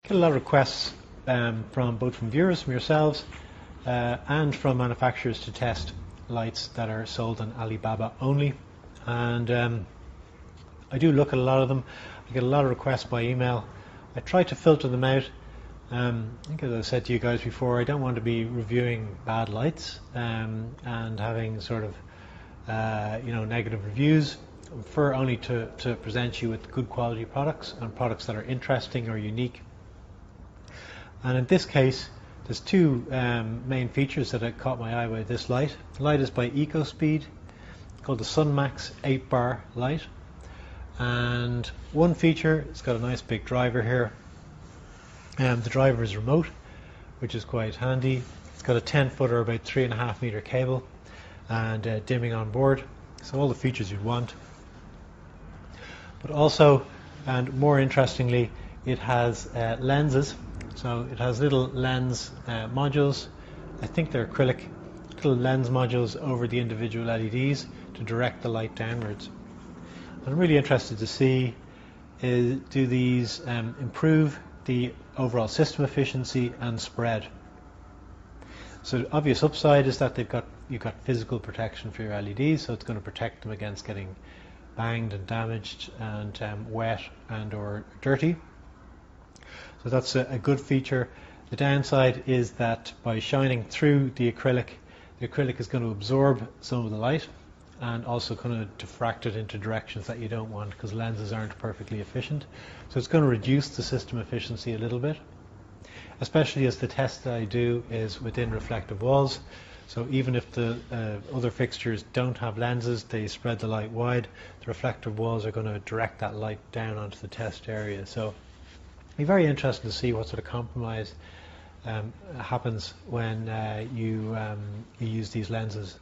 get a lot of requests from both from viewers, from yourselves, and from manufacturers to test lights that are sold on Alibaba only. And I do look at a lot of them. I get a lot of requests by email. I try to filter them out. I think, as I said to you guys before, I don't want to be reviewing bad lights and having sort of negative reviews. I prefer only to present you with good quality products and products that are interesting or unique. And in this case, there's two main features that caught my eye with this light. The light is by Ecospeed, called the SunMax 8-bar light. And one feature, it's got a nice big driver here. The driver is remote, which is quite handy. It's got a 10-foot or about 3.5 meter cable and dimming on board. So all the features you'd want. But also, and more interestingly, it has lenses. So it has little lens modules. I think they're acrylic, little lens modules over the individual LEDs to direct the light downwards. I'm really interested to see do these improve the overall system efficiency and spread. So the obvious upside is that you've got physical protection for your LEDs, so it's going to protect them against getting banged and damaged and wet and or dirty. So that's a good feature. The downside is that by shining through the acrylic is going to absorb some of the light and also kind of diffract it into directions that you don't want, because lenses aren't perfectly efficient. So it's going to reduce the system efficiency a little bit, especially as the test that I do is within reflective walls. So even if the other fixtures don't have lenses, they spread the light wide, the reflective walls are going to direct that light down onto the test area. So it'll be very interesting to see what sort of compromise happens when you use these lenses.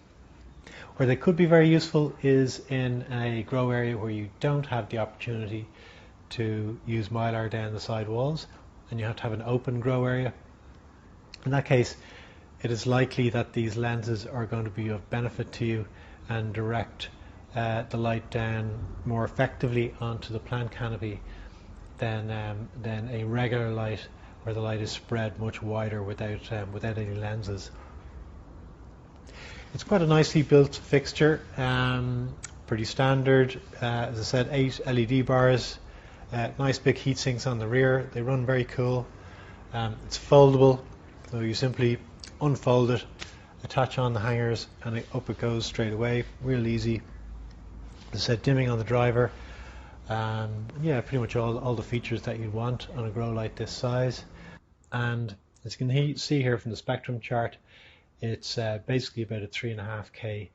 Where they could be very useful is in a grow area where you don't have the opportunity to use mylar down the side walls and you have to have an open grow area. In that case, it is likely that these lenses are going to be of benefit to you and direct the light down more effectively onto the plant canopy than a regular light where the light is spread much wider without any lenses. It's quite a nicely built fixture, pretty standard. As I said, 8 LED bars, nice big heat sinks on the rear. They run very cool. It's foldable, so you simply unfold it, attach on the hangers, and up it goes straight away. Real easy. As I said, dimming on the driver. Yeah, pretty much all the features that you'd want on a grow light this size. And as you can see here from the spectrum chart, it's basically about a 3.5K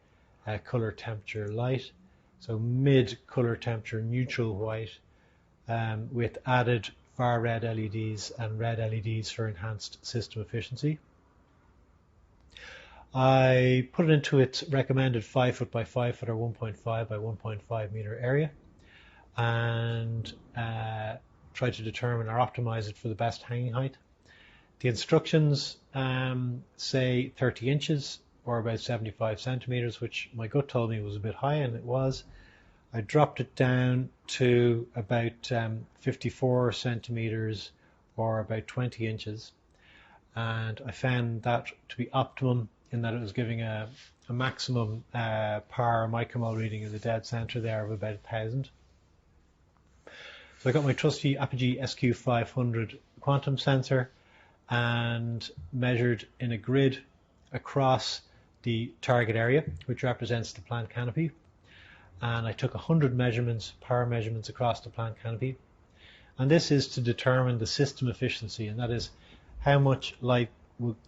color temperature light, so mid color temperature neutral white with added far red LEDs and red LEDs for enhanced system efficiency. I put it into its recommended 5-foot by 5-foot or 1.5 by 1.5 meter area and try to determine or optimize it for the best hanging height. The instructions say 30 inches or about 75 centimeters, which my gut told me was a bit high, and it was. I dropped it down to about 54 centimeters or about 20 inches, and I found that to be optimum in that it was giving a maximum power micromole reading in the dead center there of about 1000. So I got my trusty Apogee SQ500 quantum sensor and measured in a grid across the target area, which represents the plant canopy. And I took 100 measurements, power measurements across the plant canopy. And this is to determine the system efficiency, and that is how much light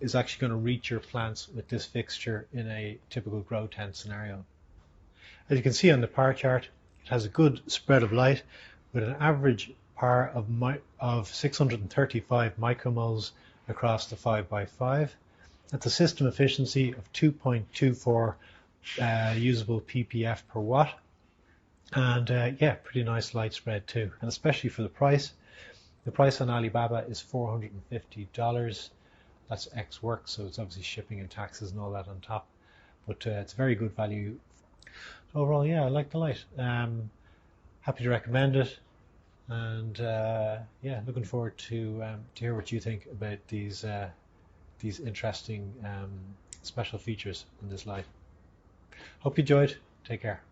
is actually going to reach your plants with this fixture in a typical grow tent scenario. As you can see on the power chart, it has a good spread of light with an average power of 635 micromoles across the 5x5. That's a system efficiency of 2.24 usable ppf per watt. And yeah, pretty nice light spread too, and especially for the price. The price on Alibaba is $450. That's ex work, so it's obviously shipping and taxes and all that on top. But it's very good value. So overall, yeah, I like the light. Happy to recommend it. And yeah, looking forward to hear what you think about these interesting special features in this light. Hope you enjoyed. Take care.